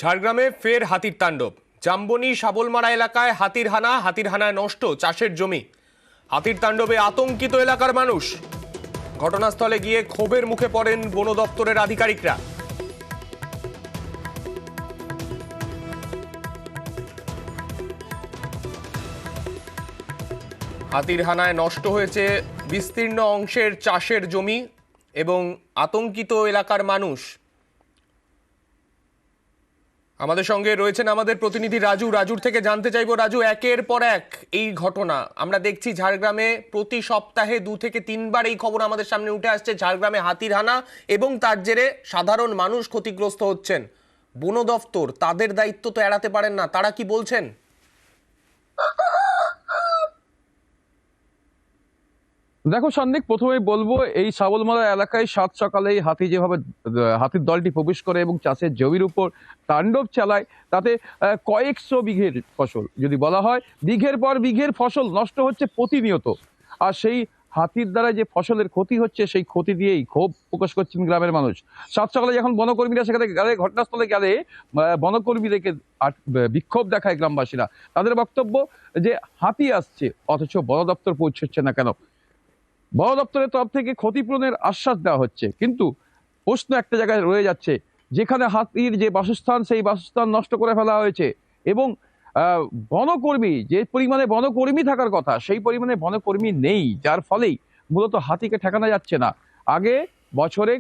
ঝাড়গ্রামে ফের হাতির তাণ্ডব। জাম্বনি শাবলমারা এলাকায় হাতির হানায় নষ্ট চাষের জমি। হাতির তাণ্ডবে আতঙ্কিত এলাকার মানুষ। ঘটনাস্থলে গিয়ে ক্ষোভের মুখে পড়েন বন দপ্তরের আধিকারিকরা। হাতির হানায় নষ্ট হয়েছে বিস্তীর্ণ অংশের চাষের জমি এবং আতঙ্কিত এলাকার মানুষ। আমাদের সঙ্গে রয়েছেন আমাদের প্রতিনিধি রাজুর থেকে জানতে চাইবো, রাজু, একের পর এক এই ঘটনা আমরা দেখছি ঝাড়গ্রামে। প্রতি সপ্তাহে 2 থেকে 3 বার এই খবর আমাদের সামনে উঠে আসছে। ঝাড়গ্রামে হাতির হানা এবং তার জেরে সাধারণ মানুষ ক্ষতিগ্রস্ত হচ্ছেন। বন দপ্তর তাদের দায়িত্ব তো এড়াতে পারেন না, তারা কি বলছেন? দেখো সন্দিক, প্রথমেই বলবো এই শাবলমারা এলাকায় সাত সকালেই হাতি যেভাবে হাতির দলটি প্রবেশ করে এবং চাষের জমির উপর তাণ্ডব চালায়, তাতে কয়েকশো বিঘের ফসল, যদি বলা হয় বিঘের পর বিঘের ফসল নষ্ট হচ্ছে প্রতিনিয়ত। আর সেই হাতির দ্বারা যে ফসলের ক্ষতি হচ্ছে সেই ক্ষতি দিয়েই ক্ষোভ প্রকাশ করছেন গ্রামের মানুষ। সাত সকালে যখন বনকর্মীরা সেখানে গেলে, ঘটনাস্থলে গেলে বনকর্মীদেরকে বিক্ষোভ দেখায় গ্রামবাসীরা। তাদের বক্তব্য যে হাতি আসছে অথচ বন দপ্তর পৌঁছচ্ছে না কেন। বন দপ্তরের তরফ থেকে ক্ষতিপূরণের আশ্বাস দেওয়া হচ্ছে, কিন্তু প্রশ্ন একটা জায়গায় রয়ে যাচ্ছে, যেখানে হাতির যে বাসস্থান সেই বাসস্থান নষ্ট করে ফেলা হয়েছে এবং বনকর্মী যে পরিমাণে বনকর্মী থাকার কথা সেই পরিমাণে বনকর্মী নেই, যার ফলেই মূলত হাতিকে ঠেকানো যাচ্ছে না। আগে বছরে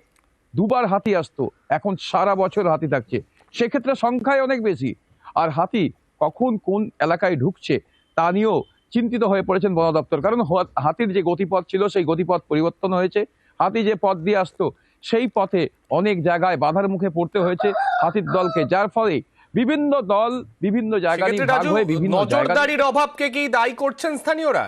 2 বার হাতি আসতো, এখন সারা বছর হাতি থাকছে, সেক্ষেত্রে সংখ্যায় অনেক বেশি। আর হাতি কখন কোন এলাকায় ঢুকছে তা নিয়েও চিন্তিত হয়ে পড়েছেন বন দপ্তর। কারণ হাতির যে গতিপথ ছিল সেই গতিপথ পরিবর্তন হয়েছে। হাতি যে পথ দিয়ে আসতো সেই পথে অনেক জায়গায় বাধার মুখে পড়তে হয়েছে হাতির দলকে, যার ফলে বিভিন্ন দল বিভিন্ন জায়গা নিয়ে ভাগ হয়ে বিভিন্ন নজরদারির অভাবকে কি দায়ী করছেন স্থানীয়রা?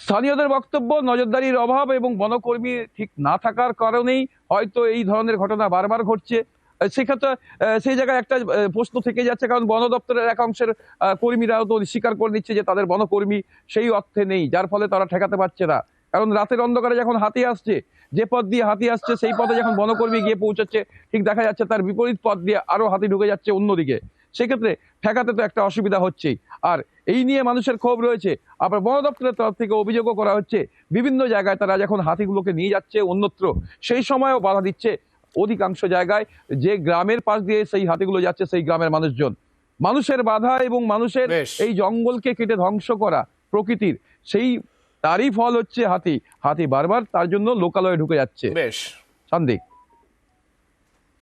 স্থানীয়দের বক্তব্য, নজরদারির অভাব এবং বনকর্মী ঠিক না থাকার কারণেই হয়তো এই ধরনের ঘটনা বারবার ঘটছে। সেক্ষেত্রে সেই জায়গায় একটা প্রশ্ন থেকে যাচ্ছে, কারণ বন দপ্তরের এক অংশের কর্মীরাও তো স্বীকার করে নিচ্ছে যে তাদের বনকর্মী সেই অর্থে নেই, যার ফলে তারা ঠেকাতে পারছে না। কারণ রাতের অন্ধকারে যখন হাতি আসছে, যে পথ দিয়ে হাতি আসছে সেই পথে যখন বনকর্মী গিয়ে পৌঁছাচ্ছে, ঠিক দেখা যাচ্ছে তার বিপরীত পথ দিয়ে আরো হাতি ঢুকে যাচ্ছে অন্যদিকে। সেক্ষেত্রে ঠেকাতে তো একটা অসুবিধা হচ্ছেই। আর এই নিয়ে মানুষের ক্ষোভ রয়েছে। আবার বন দপ্তরের তরফ থেকে অভিযোগও করা হচ্ছে, বিভিন্ন জায়গায় তারা যখন হাতিগুলোকে নিয়ে যাচ্ছে অন্যত্র, সেই সময়ও বাধা দিচ্ছে অধিকাংশ জায়গায়। যে গ্রামের পাশ দিয়ে সেই হাতিগুলো যাচ্ছে সেই গ্রামের মানুষজন, মানুষের বাধা এবং মানুষের এই জঙ্গলকে কেটে ধ্বংস করা প্রকৃতির, সেই তারই ফল হচ্ছে হাতি। হাতি বারবার তার জন্য লোকালয়ে ঢুকে যাচ্ছে। বেশ সন্দেহ